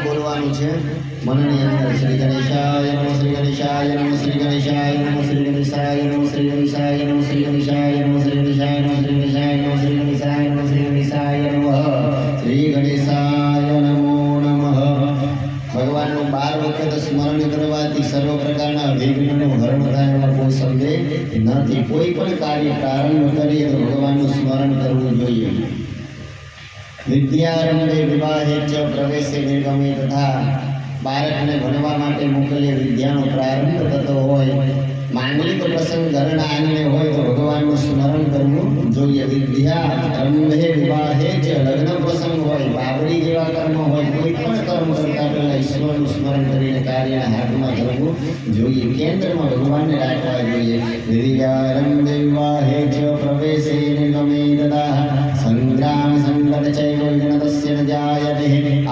બોલવાનું છે મનની અંદર શ્રી ગણેશાય નમઃ શ્રી ગણેશાય નમઃ શ્રી ગણેશાય નમઃ શ્રી ગણેશાય નમઃ શ્રી ગણેશાય નમઃ શ્રી ગણેશાય નમઃ શ્રી ગણેશાય નમઃ શ્રી ગણેશાય નમઃ શ્રી ગણેશાય નમઃ શ્રી ગણેશાય નમઃ શ્રી ગણેશાય નમો નમઃ। ભગવાનનું 12 વખત સ્મરણ કરવાથી સર્વ પ્રકારના વિઘ્નનો હરણ થાય કોઈ સંદેહ નથી। કોઈ પણ કાર્ય પ્રારંભ કરીએ તો ભગવાનનું સ્મરણ કરવું જોઈએ। વિદ્યારંભે વિવાહે ચ પ્રવેશે નિર્ગમે તથા બાળકને ભણવા માટે મોકલીએ વિદ્યાનો પ્રારંભ થતો હોય માંગલિક પ્રસંગ ઘરના આંગણે હોય તો ભગવાનનું સ્મરણ કરવું જોઈએ। વિદ્યારંભે વિવાહે ચ લગ્ન પ્રસંગ હોય બાબરી જેવા કર્મ હોય કોઈ પણ કર્મ કરતા પહેલા ઈશ્વરનું સ્મરણ કરીને કાર્યને હાથમાં ધરવું જોઈએ। કેન્દ્રમાં ભગવાનને રાખવા જોઈએ। વિદ્યારંભે વિવાહે ચ પ્રવેશે નિર્ગમે તથા સંગ્રામ સંકટ ચૈવ વિઘ્નતસ્ય ન જાયતે।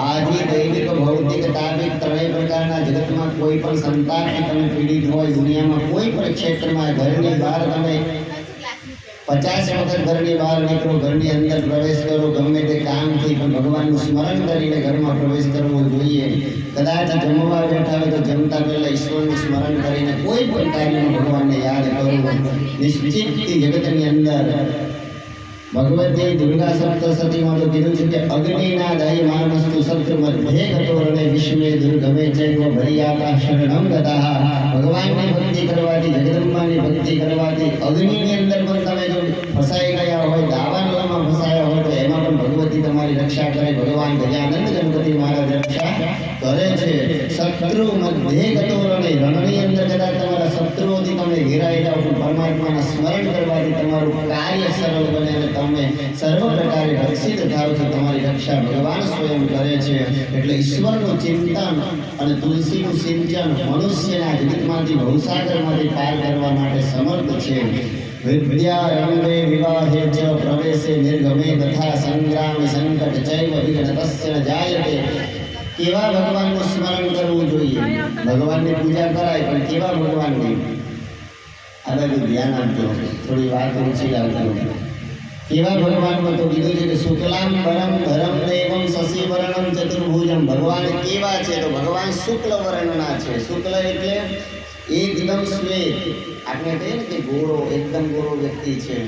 આદિ દૈવિક ભૌતિક તાત્વિક ત્રણેય પ્રકારના જગતમાં કોઈ પણ સંતાનથી તમે પીડિત હોય દુનિયામાં કોઈ પણ ક્ષેત્રમાં ઘરની બહાર તમે 50 વખત ઘરની બહાર નીકળો ઘરની અંદર પ્રવેશ કરો ગમે તે કામથી પણ ભગવાનનું સ્મરણ કરીને ઘરમાં પ્રવેશ કરવો જોઈએ। કદાચ જમવા બેઠા હોય તો જમતા પહેલા ઈશ્વરનું સ્મરણ કરીને કોઈ પણ કાર્યમાં ભગવાનને યાદ કરવું। નિશ્ચિતથી જગતની અંદર ભગવતી દુર્ગા સપ્તશતીમાં તો કીધું છે કે અગ્નિના દહી માનસ્તુ શત્રુ મધ્યે ગતો રણે વિશ્વે દુર્ગમે ચૈવ ભરિયાતા શરણમ ગતાઃ। ભગવાનની ભક્તિ કરવાથી જગદંબાની ભક્તિ કરવાથી અગ્નિની અંદર પણ તમે જો ફસાઈ ગયા હોય દાવાનળમાં ફસાયા હોય તો એમાં પણ ભગવતી તમારી રક્ષા કરે। ભગવાન ગજાનંદ ગણપતિ મહારાજ રક્ષા કરે છે। શત્રુ મધ્યે ગતો રણે રણની અંદર કદાચ તમારા શત્રુઓથી તમે ઘેરાઈ જાઓ તો પરમાત્માના સ્મરણ કરવાથી તમારું કાર્ય સરળ બને અને તમે સર્વ પ્રકારે રક્ષિત થાવ છો। તમારી રક્ષા ભગવાન સ્વયં કરે છે। એટલે ઈશ્વરનું ચિંતન અને તુલસીનું સિંચન મનુષ્યના જગતમાંથી ભવસાગરમાંથી પાર કરવા માટે સમર્થ છે। વિદ્યારંભે વિવાહે ચ પ્રવેશે નિર્ગમે તથા સંગ્રામ સંકટ ચૈવ વિઘ્નતસ્ય ન જાયતે। કેવા ભગવાનનું સ્મરણ કરવું જોઈએ? ભગવાનની પૂજા કરાય પણ કેવા ભગવાનની? આ બધું ધ્યાન આપજો, થોડી વાત ઊંચી લાવજો। કેવા ભગવાનમાં તો કીધું છે કે શુક્લામ વરમ ધરમ દેવમ શશી વર્ણમ ચતુર્ભુજમ। ભગવાન કેવા છે તો ભગવાન શુક્લ વર્ણના છે। શુક્લ એટલે એકદમ શ્વેત, આપણે કહીએ ને કે ગોરો, એકદમ ગોરો વ્યક્તિ છે,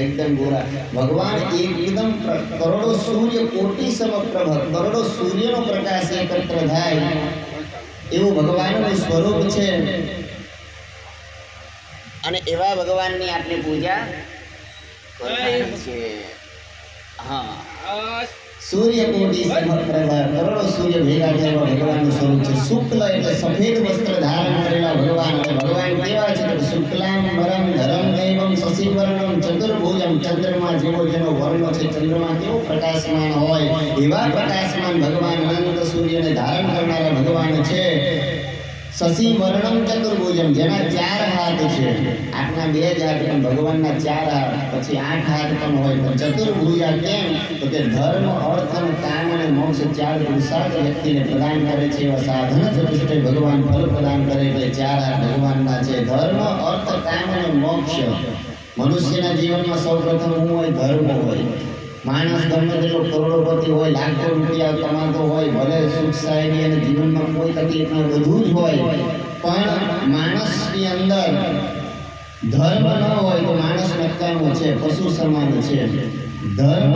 એકદમ ગોરા। ભગવાન એકદમ કરોડો સૂર્ય કોટી સમપ્રભ, કરોડો સૂર્યનો પ્રકાશ એકત્ર થાય એવું ભગવાનનું સ્વરૂપ છે। અને એવા ભગવાનની આપણે પૂજા સૂર્ય કોટી સમપ્રભ, કરોડો સૂર્ય ભેગા થયા ભગવાનનું સ્વરૂપ છે। શુક્લ એટલે સફેદ વસ્ત્ર ધારણ કરેલા ભગવાન। ભગવાન કેવા છે તો શુક્લામ વરમ ધરમ દેવમ શશી વર્ણમ ચતુર્ભુજમ। ચંદ્રમા જેવો જેનો વર્ણ છે, ચંદ્રમા કેવો પ્રકાશમાન હોય એવા પ્રકાશમાન ભગવાન અનંત સૂર્યને ધારણ કરનારા ભગવાન છે। શશી વર્ણમ ચતુર્ભુજમ, જેના 4 હાથ છે। આપના 2 જ હાથ પણ ભગવાનના 4 હાથ, પછી 8 હાથ પણ હોય પણ ચતુર્ભુજા કેમ તો કે ધર્મ અર્થ અને કામ અને મોક્ષ 4 પુરુષાર્થ વ્યક્તિને પ્રદાન કરે છે। એવા સાધન ચતુષ્ટય ભગવાન ફળ પ્રદાન કરે એટલે 4 હાથ ભગવાનના છે। ધર્મ અર્થ કામ અને મોક્ષ। મનુષ્યના જીવનમાં સૌપ્રથમ શું હોય? ધર્મ હોય। માણસ ગમે તેટલો કરોડોપતિ હોય, લાખો રૂપિયા કમાતો હોય, ભલે સુખ શાંતિ અને જીવનમાં કોઈ તકલીફ ન બધું જ હોય પણ માણસની અંદર ધર્મ ન હોય તો માણસ નકામો છે, પશુ સમાન છે। ધર્મ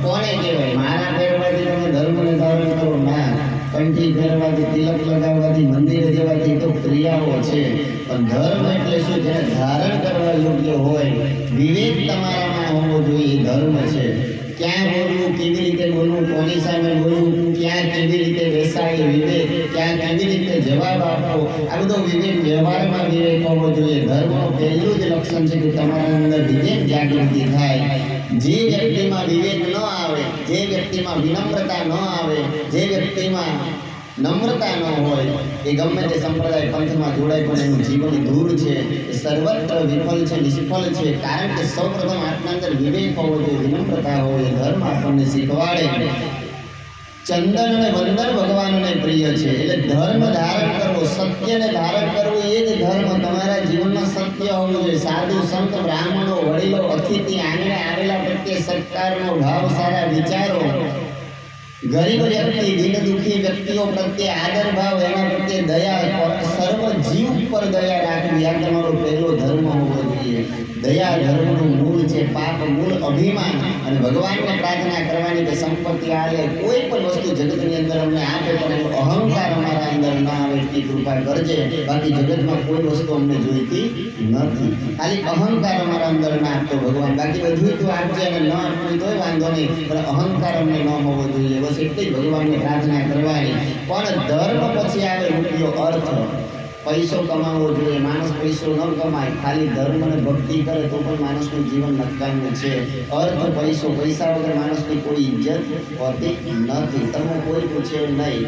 કોને કહેવાય? મારા પહેરવાથી તમે ધર્મને ધારણ કરો ના, કંઠી પહેરવાથી, તિલક લગાવવાથી, મંદિરે જવાથી તો ક્રિયાઓ છે પણ ધર્મ એટલે શું? જેને ધારણ કરવા યોગ્ય હોય, વિવેક તમારામાં હોવો જોઈએ, ધર્મ છે। ક્યાં બોલવું, કેવી રીતે બોલવું, કોની સામે બોલવું, ક્યાં કેવી રીતે બેસાય વિવેક, ક્યાં કેવી રીતે જવાબ આપવો, આ બધો વિવેક, વ્યવહારમાં વિવેક હોવો જોઈએ। ધર્મનું પહેલું જ લક્ષણ છે કે તમારા અંદર વિવેક જાગૃતિ થાય। જે વ્યક્તિમાં વિવેક ન આવે, જે વ્યક્તિમાં વિનમ્રતા ન આવે, જે વ્યક્તિમાં નમ્રતા ન હોય એ ગમે તે સંપ્રદાય પંથમાં જોડાય પણ એનું જીવન દૂર છે, એ સર્વત્ર વિફલ છે, નિષ્ફળ છે। કારણ કે સૌપ્રથમ આપના અંદર વિવેક હોવો જોઈએ, વિનમ્રતા હોય, ધર્મ આપણને શીખવાડે। ચંદન અને વંદન ભગવાનને પ્રિય છે એટલે ધર્મ ધારણ કરવો, સત્યને ધારણ કરવું એ જ ધર્મ। તમારા જીવનમાં સત્ય હોવું જોઈએ। સાધુ સંત બ્રાહ્મણો વડીલો અતિથિ આંગણે આવેલા પ્રત્યે સત્કારનો ભાવ, સારા વિચારો, ગરીબ વ્યક્તિ, દિન દુખી વ્યક્તિઓ પ્રત્યે આદર ભાવ, એના પ્રત્યે દયા, સર્વ જીવ ઉપર દયા રાખવી, આ તમારો પહેલો ધર્મ હોવો જોઈએ. દયા ધર્મનું મૂળ છે. પાપ મૂળ અભિમાન. અને ભગવાનને પ્રાર્થના કરવાની કે સંપત્તિ આલે, કોઈ પણ વસ્તુ જગતની અંદર અમને આપે પણ એનો અહંકાર અમારા અંદર ના આવે એટલી કૃપા કરજે. બાકી જગતમાં કોઈ વસ્તુ અમને જોઈતી નથી, ખાલી અહંકાર અમારા અંદર ના આપતો ભગવાન. બાકી બધું તો આપજે અને ન આપવું તોય વાંધો નહીં, પણ અહંકાર અમને ન હોવો જોઈએ. બસ એટલી જ ભગવાનને પ્રાર્થના કરવાની. પણ ધર્મ પછી આવે રૂપિયો, અર્થ. પૈસો કમાવો જોઈએ. માણસ પૈસો ન કમાય, ખાલી ધર્મ અને ભક્તિ કરે તો પણ માણસનું જીવન નકામું છે. અર્થ પૈસો, પૈસા વગર માણસની કોઈ ઇજ્જત હોતી નથી. તમે કોઈ પૂછે નહીં,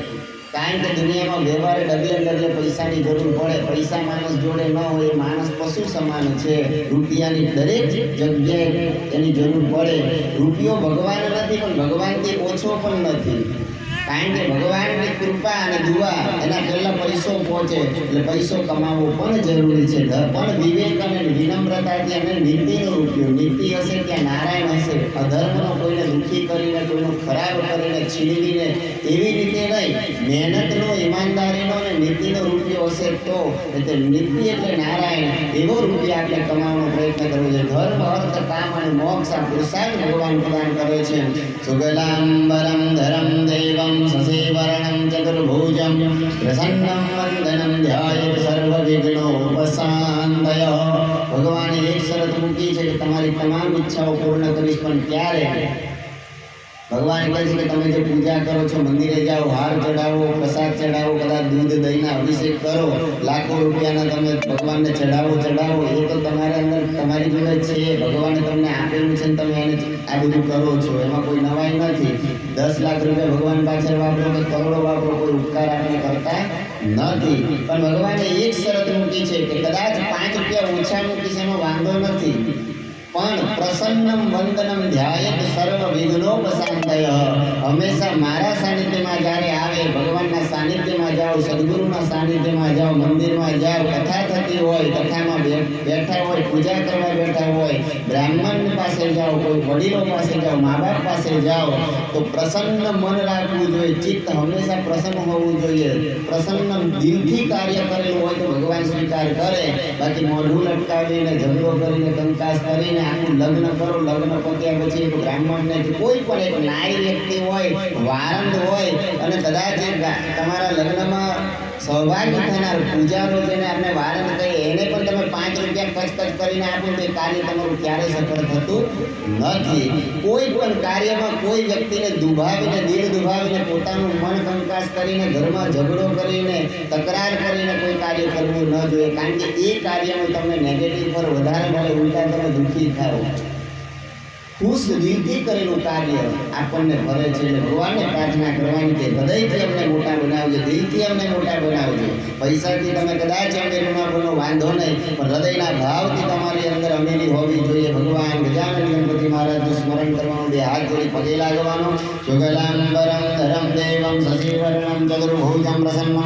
કારણ કે દુનિયામાં વ્યવહારે ડગલે ડગલે પૈસાની જરૂર પડે. પૈસા માણસ જોડે ન હોય, માણસ પશુ સમાન છે. રૂપિયાની દરેક જગ્યાએ એની જરૂર પડે. રૂપિયો ભગવાન નથી, પણ ભગવાનથી ઓછો પણ નથી. કારણ કે ભગવાનની કૃપા અને દુઆ એના પહેલા પૈસો પહોંચે. એટલે પૈસો કમાવવો પણ જરૂરી છે. પણ વિવેક અને વિનમ્રતાથી અને નીતિનો ઉપયોગ. નીતિ હશે ત્યાં નારાયણ હશે. અધર્મનો કોઈને દુઃખી કરીને, કોઈનો ખરાબ કરીને, છીનવીને, એવી રીતે નહીં. મહેનતનો, ઈમાનદારીનો અને નીતિનો રૂપિયો હશે તો. એટલે નીતિ એટલે નારાયણ. એવો રૂપિયા આપણે કમાવાનો પ્રયત્ન કરવો જોઈએ. ધર્મ, અર્થ, કામ અને મોક્ષ આ પુરુષાર્થ ભગવાન પ્રદાન કરે છે. સુગલાંબરમ ધરમ દેવમ સસેવરણમ ચતુર્ભુજમ પ્રસન્નમ વંદનમ ધ્યાયેત સર્વ વિઘ્નોપશાંતય. ભગવાને એક શરત મૂકી છે કે તમારી તમામ ઈચ્છાઓ પૂર્ણ કરીશ, પણ ક્યારે? ભગવાન કહે છે કે તમે જે પૂજા કરો છો, મંદિરે જાઓ, હાર ચડાવો, પ્રસાદ ચડાવો, કદાચ દૂધ દહીંના અભિષેક કરો, લાખો રૂપિયાના તમે ભગવાનને ચડાવો, એ તો તમારા અંદર તમારી જોડે છે. ભગવાને તમને આપેલું છે ને તમે એને આ બધું કરો છો, એમાં કોઈ નવાઈ નથી. 10 લાખ રૂપિયા ભગવાન પાછળ વાપરો કે કરોડો વાપરો, કોઈ ઉપકાર આપણે કરતા નથી. પણ ભગવાને એક શરત મૂકી છે કે કદાચ 5 રૂપિયા ઓછા મૂકી છે, એનો વાંધો નથી, પણ પ્રસન્નમ વંદનમ ધ્યાયેત સર્વ વિઘ્નોપશાંતય. હંમેશા મારા સાનિધ્યમાં જ્યારે આવે, ભગવાનના સાનિધ્યમાં જાઓ, સદગુરુના સાનિધ્યમાં જાઓ, મંદિરમાં જાઓ, કથા થતી હોય, કથામાં બેઠા હોય, પૂજા કરવા બેઠા હોય, બ્રાહ્મણ પાસે જાઓ, કોઈ વડીલો પાસે જાઓ, મા બાપ પાસે જાઓ, તો પ્રસન્ન મન રાખવું જોઈએ. ચિત્ત હંમેશા પ્રસન્ન હોવું જોઈએ. પ્રસન્ન દિલથી કાર્ય કરેલું હોય તો ભગવાન સ્વીકાર કરે. બાકી મોઢું લટકાવીને, ઝઘડો કરીને, કંકાસ કરીને આખું લગ્ન કરો, લગ્ન પત્યા પછી એક બ્રાહ્મણને કે કોઈ પણ એક નારી વ્યક્તિ હોય, વારંદ હોય, અને કદાચ તમારા લગ્નમાં સહભાગી થનાર પૂજારો જેને આપણે વારંદ કહીએ, એને પણ તમે 5 રૂપિયા કચકચ કરીને આપો તો એ કાર્ય તમારું ક્યારેય સફળ થતું નથી. કોઈ પણ કાર્યમાં કોઈ વ્યક્તિને દુભાવીને, દિલ દુભાવીને, પોતાનું મન કંકાસ કરીને, ઘરમાં ઝઘડો કરીને, તકરાર કરીને કોઈ કાર્ય કરવું ન જોઈએ. કારણ કે એ કાર્યમાં તમને નેગેટિવ પર વધારે મળે, ઉલટા તમે દુઃખી થાઓ. ખુશ દિલથી કરેલું કાર્ય આપણને ભરે છે. એટલે ભગવાનને પ્રાર્થના કરવાની કે હૃદયથી અમને મોટા બનાવજો, દિલથી અમને મોટા બનાવજો. પૈસાથી તમે કદાચ અમીર ન બનો, વાંધો નહીં, પણ હૃદયના ભાવથી તમારી અંદર અમીરી હોવી જોઈએ. ભગવાન ગજાનન ગણપતિ મહારાજનું સ્મરણ કરવાનું, 2 હાથ જોડી પગે લાગવાનો. શુગલાંબરમ ધરમ દેવમ શશિવર્ણમ ચતુર્ભુજમ પ્રસન્નમ